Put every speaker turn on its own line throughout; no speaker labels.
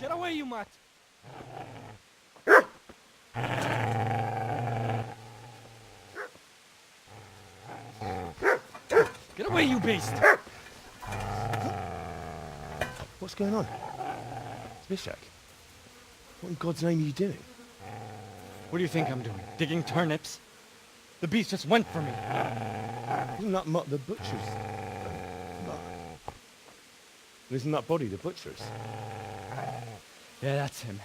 Get away, you mutt! Get away, you beast!
What's going on? Zbyszek, what in God's name are you doing?
What do you think I'm doing? Digging turnips? The beast just went for me.
Isn't that Mutt the butcher's? Isn't that body the butcher's?
Yeah, that's him.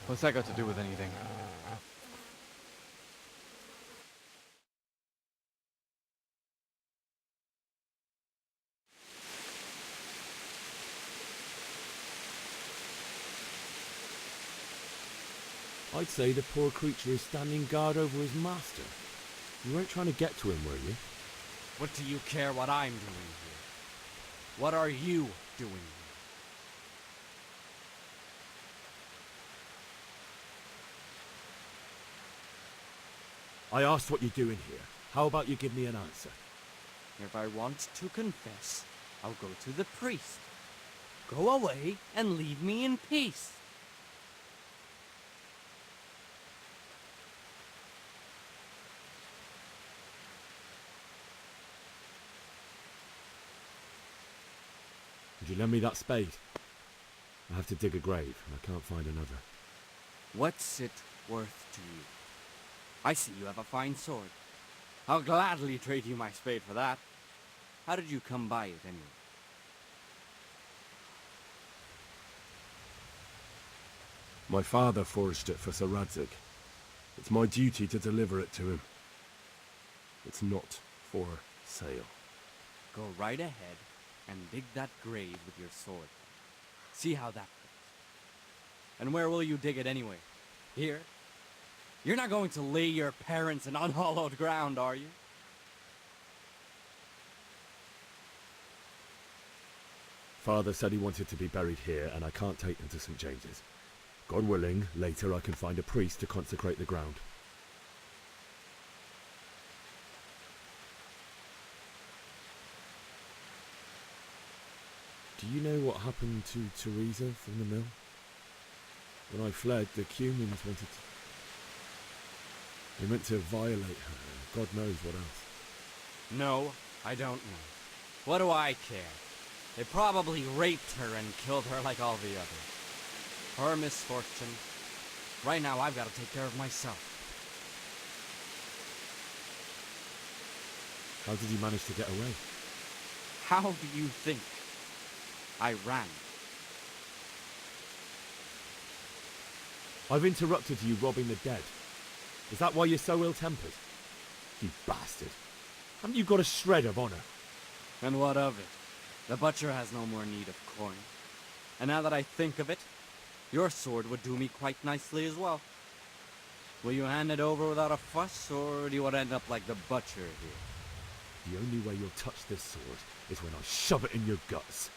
What's that got to do with anything?
I'd say the poor creature is standing guard over his master. You weren't trying to get to him, were you?
What do you care what I'm doing here? What are you doing here?
I asked what you're doing here. How about you give me an answer?
If I want to confess, I'll go to the priest. Go away and leave me in peace.
Would you lend me that spade? I have to dig a grave, and I can't find another.
What's it worth to you? I see you have a fine sword. I'll gladly trade you my spade for that. How did you come by it anyway?
My father forged it for Sir Radzig. It's my duty to deliver it to him. It's not for sale.
Go right ahead and dig that grave with your sword. See how that goes. And where will you dig it anyway? Here? You're not going to lay your parents in unhallowed ground, are you?
Father said he wanted to be buried here, and I can't take them to St. James's. God willing, later I can find a priest to consecrate the ground. Do you know what happened to Teresa from the mill? When I fled, the Cumans wanted to... They meant to violate her, and God knows what else.
No, I don't know. What do I care? They probably raped her and killed her like all the others. Her misfortune. Right now I've got to take care of myself.
How did you manage to get away?
How do you think? I ran.
I've interrupted you robbing the dead. Is that why you're so ill-tempered? You bastard. Haven't you got a shred of honor?
And what of it? The butcher has no more need of coin. And now that I think of it, your sword would do me quite nicely as well. Will you hand it over without a fuss, or do you want to end up like the butcher here?
The only way you'll touch this sword is when I shove it in your guts.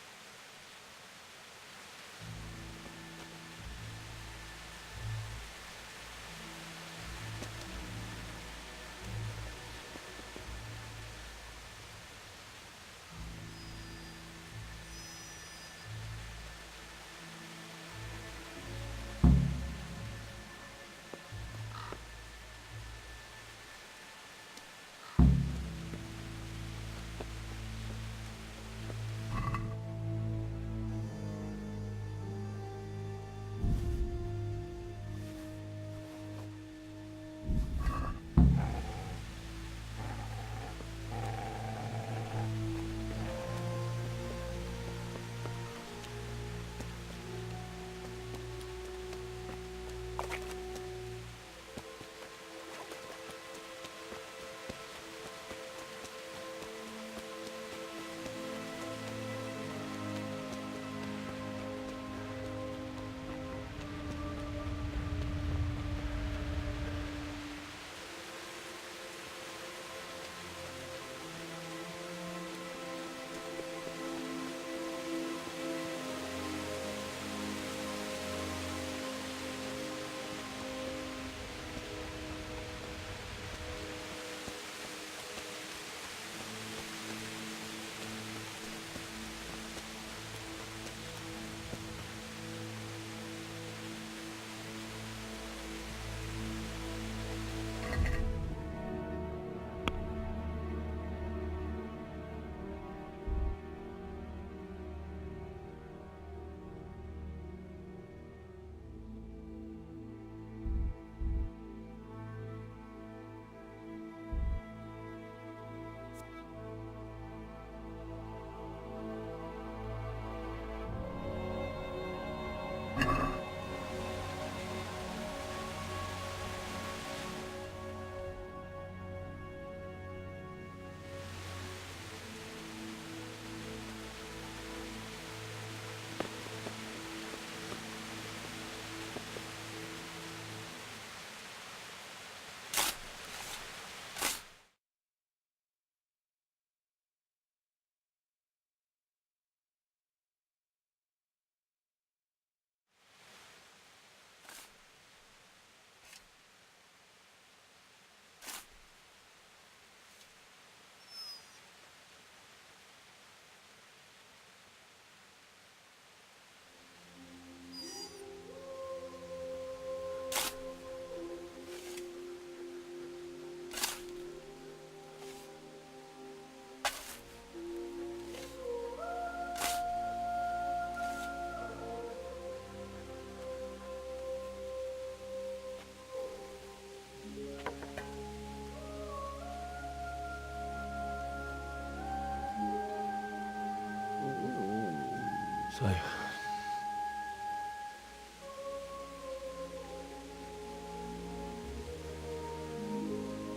So,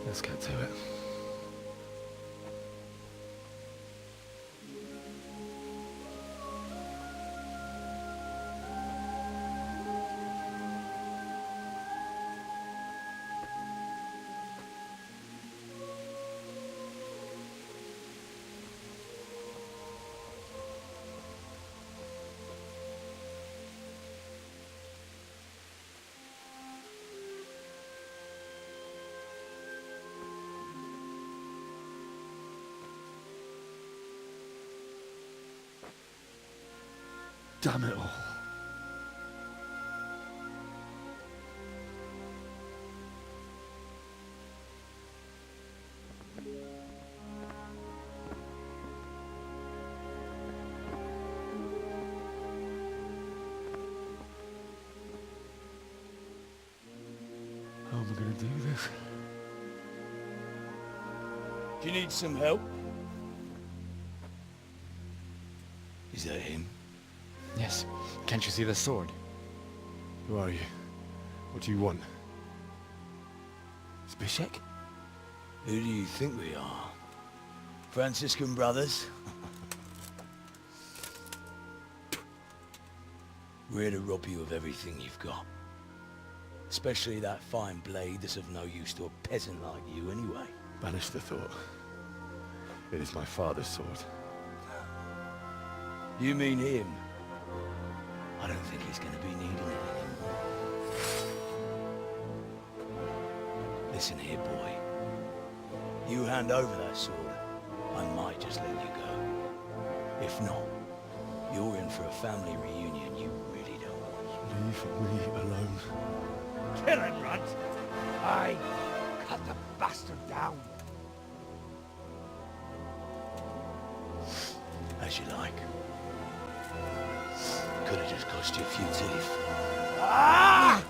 let's get to it. Damn it all. How am I going to do this?
Do you need some help? Is that him?
Yes. Can't you see the sword?
Who are you? What do you want? Zbyszek?
Who do you think we are? Franciscan brothers? We're here to rob you of everything you've got. Especially that fine blade that's of no use to a peasant like you anyway.
Banish the thought. It is my father's sword.
You mean him? I don't think he's gonna be needing it anymore. Listen here, boy. You hand over that sword, I might just let you go. If not, you're in for a family reunion you really don't want.
Leave me alone.
Kill him, Runt! Aye, cut the bastard down.
As you like. Could have just cost you a few teeth.
Ah!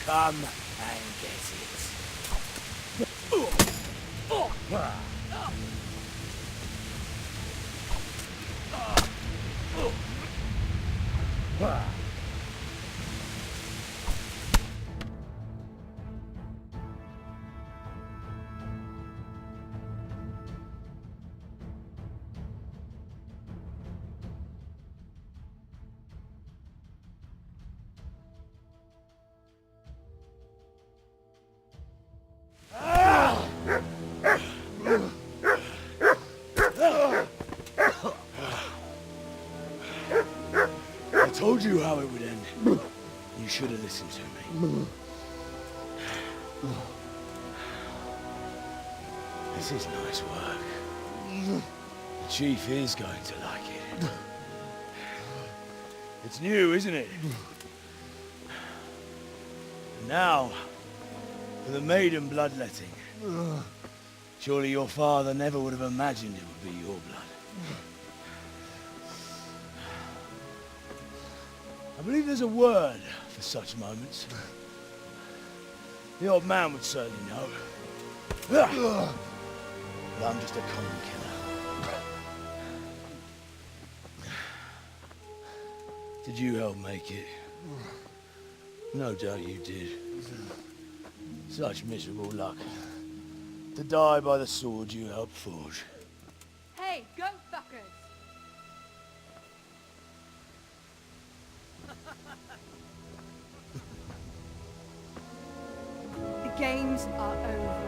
Come and get it. I told you how it would end. You should have listened to me. This is nice work. The chief is going to like it. It's new, isn't it? And now, for the maiden bloodletting. Surely your father never would have imagined it would be your blood. I believe there's a word for such moments. The old man would certainly know. But I'm just a common killer. Did you help make it? No doubt you did. Such miserable luck. To die by the sword you helped forge.
Hey, goat fuckers! The games are over.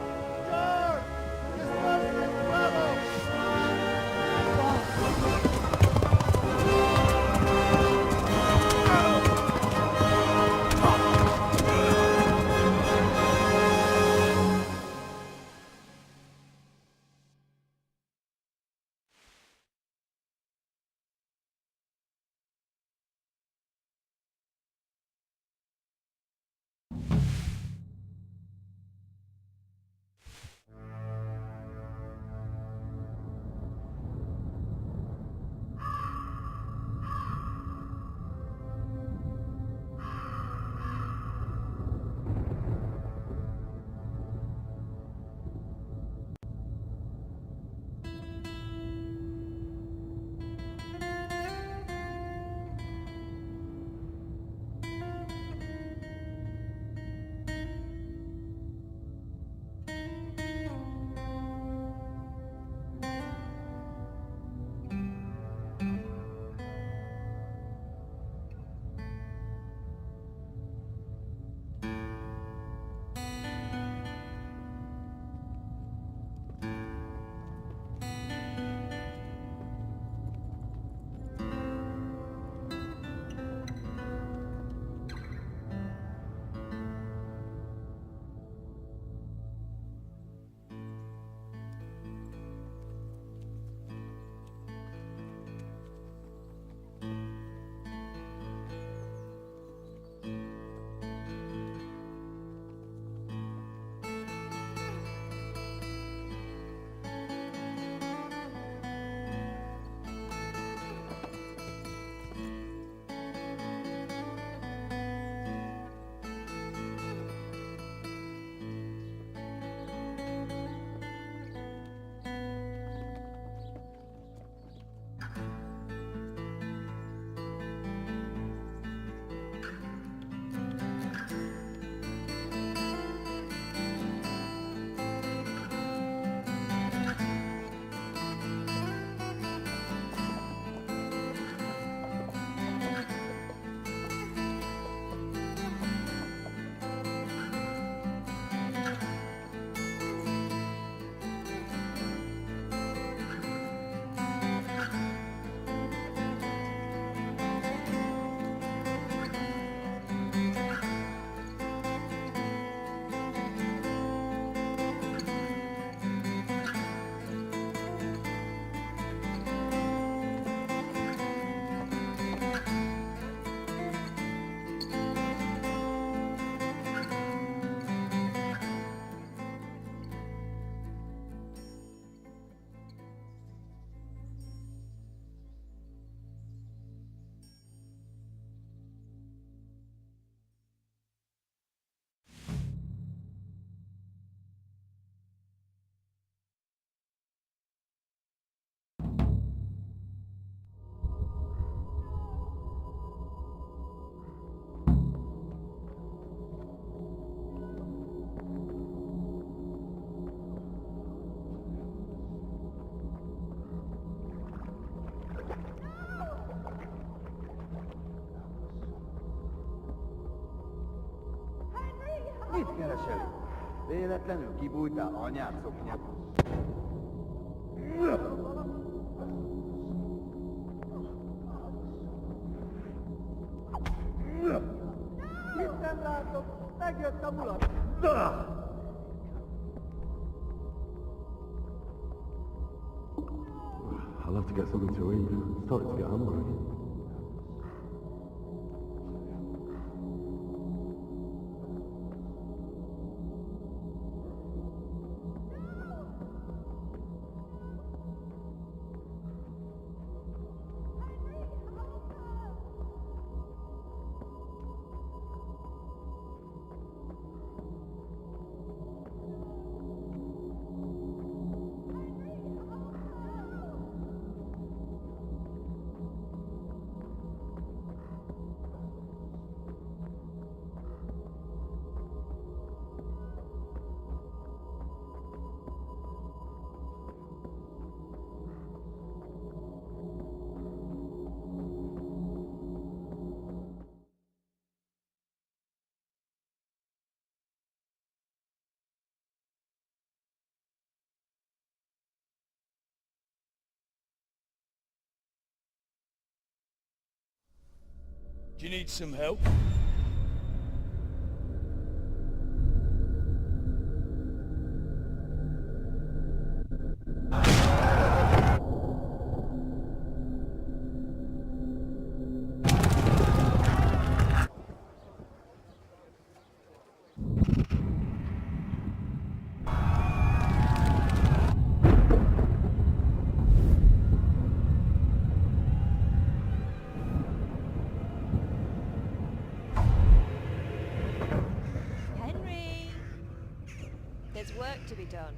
Kereseli. Véletlenül kibújtál anyád szoknyából. Itt nem látok, megjött a mulat.
I'll have to get something to eat. I'm starting to get hungry.
Do you need some help?
Henry! There's work to be done.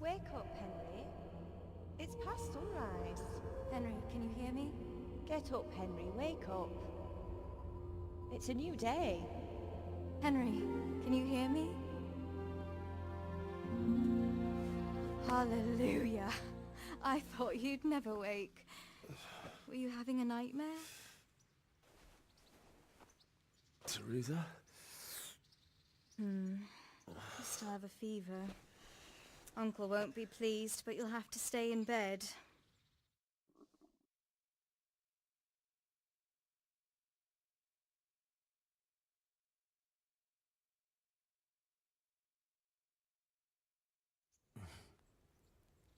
Wake up, Henry. It's past sunrise.
Henry, can you hear me?
Get up, Henry. Wake up. It's a new day.
Henry, can you hear me? Hallelujah. I thought you'd never wake. Were you having a nightmare?
Teresa?
You still have a fever. Uncle won't be pleased, but you'll have to stay in bed.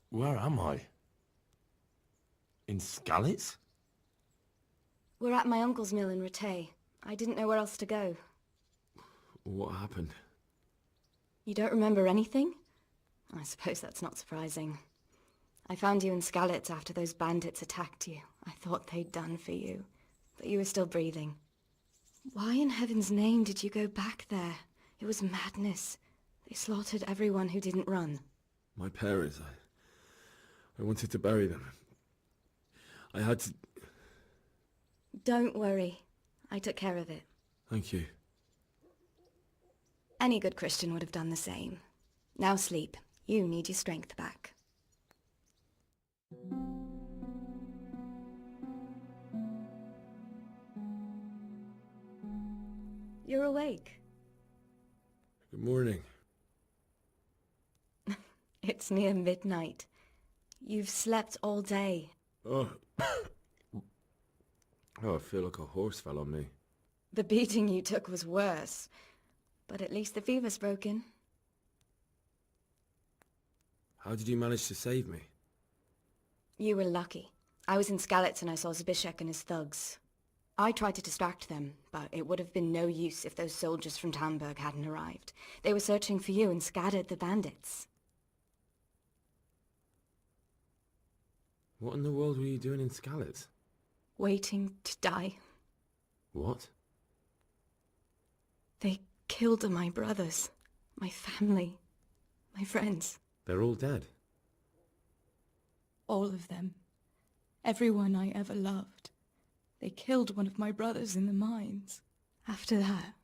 Where am I? In Skalitz?
We're at my uncle's mill in Rattay. I didn't know where else to go.
What happened?
You don't remember anything? I suppose that's not surprising. I found you in Skalitz after those bandits attacked you. I thought they'd done for you, but you were still breathing. Why in heaven's name did you go back there? It was madness. They slaughtered everyone who didn't run.
My parents, I wanted to bury them. I had to...
Don't worry. I took care of it.
Thank you.
Any good Christian would have done the same. Now sleep. You need your strength back. You're awake.
Good morning.
It's near midnight. You've slept all day.
Oh. Oh, I feel like a horse fell on me.
The beating you took was worse. But at least the fever's broken.
How did you manage to save me?
You were lucky. I was in Skalitz and I saw Zbyszek and his thugs. I tried to distract them, but it would have been no use if those soldiers from Tamburg hadn't arrived. They were searching for you and scattered the bandits.
What in the world were you doing in Skalitz?
Waiting to die.
What?
They killed my brothers, my family, my friends.
They're all dead.
All of them. Everyone I ever loved. They killed one of my brothers in the mines.
After that,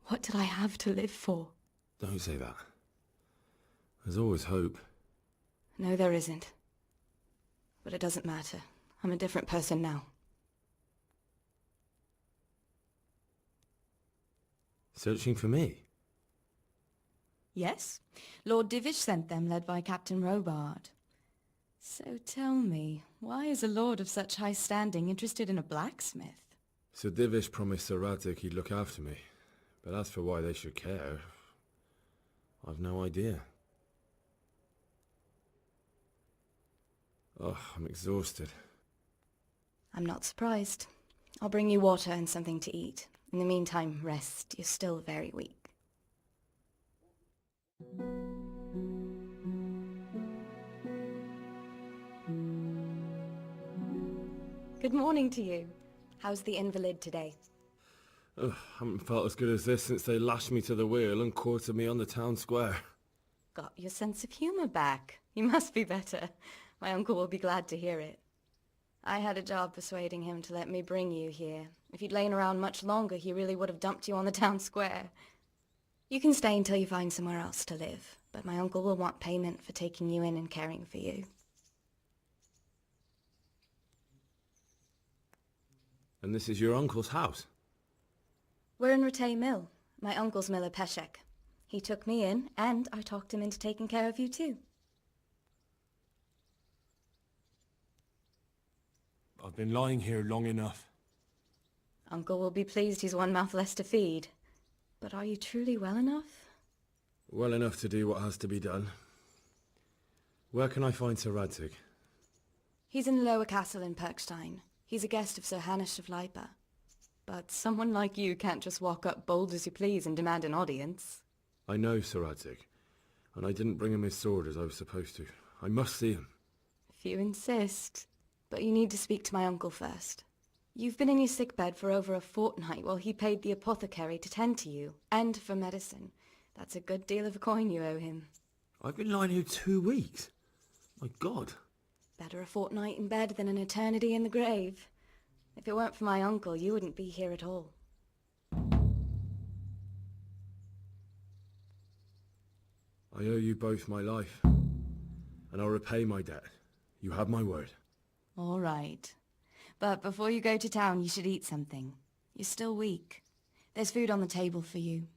what did I have to live for?
Don't say that. There's always hope.
No, there isn't. But it doesn't matter. I'm a different person now.
Searching for me?
Yes, Lord Divish sent them, led by Captain Robard. So tell me, why is a lord of such high standing interested in a blacksmith?
Sir Divish promised Sir Radzig he'd look after me. But as for why they should care, I've no idea. Oh, I'm exhausted.
I'm not surprised. I'll bring you water and something to eat. In the meantime, rest. You're still very weak. Good morning to you. How's the invalid today?
Ugh, haven't felt as good as this since they lashed me to the wheel and quartered me on the town square.
Got your sense of humor back. You must be better. My uncle will be glad to hear it. I had a job persuading him to let me bring you here. If you'd lain around much longer, he really would have dumped you on the town square. You can stay until you find somewhere else to live, but my uncle will want payment for taking you in and caring for you.
And this is your uncle's house?
We're in Ratay Mill, my uncle's mill at Peshek. He took me in, and I talked him into taking care of you too.
I've been lying here long enough.
Uncle will be pleased he's one mouth less to feed. But are you truly well enough?
Well enough to do what has to be done. Where can I find Sir Radzig?
He's in the lower castle in Perkstein. He's a guest of Sir Hanush of Leipa. But someone like you can't just walk up bold as you please and demand an audience.
I know Sir Radzig, and I didn't bring him his sword as I was supposed to. I must see him.
If you insist. But you need to speak to my uncle first. You've been in your sickbed for over a fortnight while he paid the apothecary to tend to you, and for medicine. That's a good deal of a coin you owe him.
I've been lying here 2 weeks. My God.
Better a fortnight in bed than an eternity in the grave. If it weren't for my uncle, you wouldn't be here at all.
I owe you both my life, and I'll repay my debt. You have my word.
All right. But before you go to town, you should eat something. You're still weak. There's food on the table for you.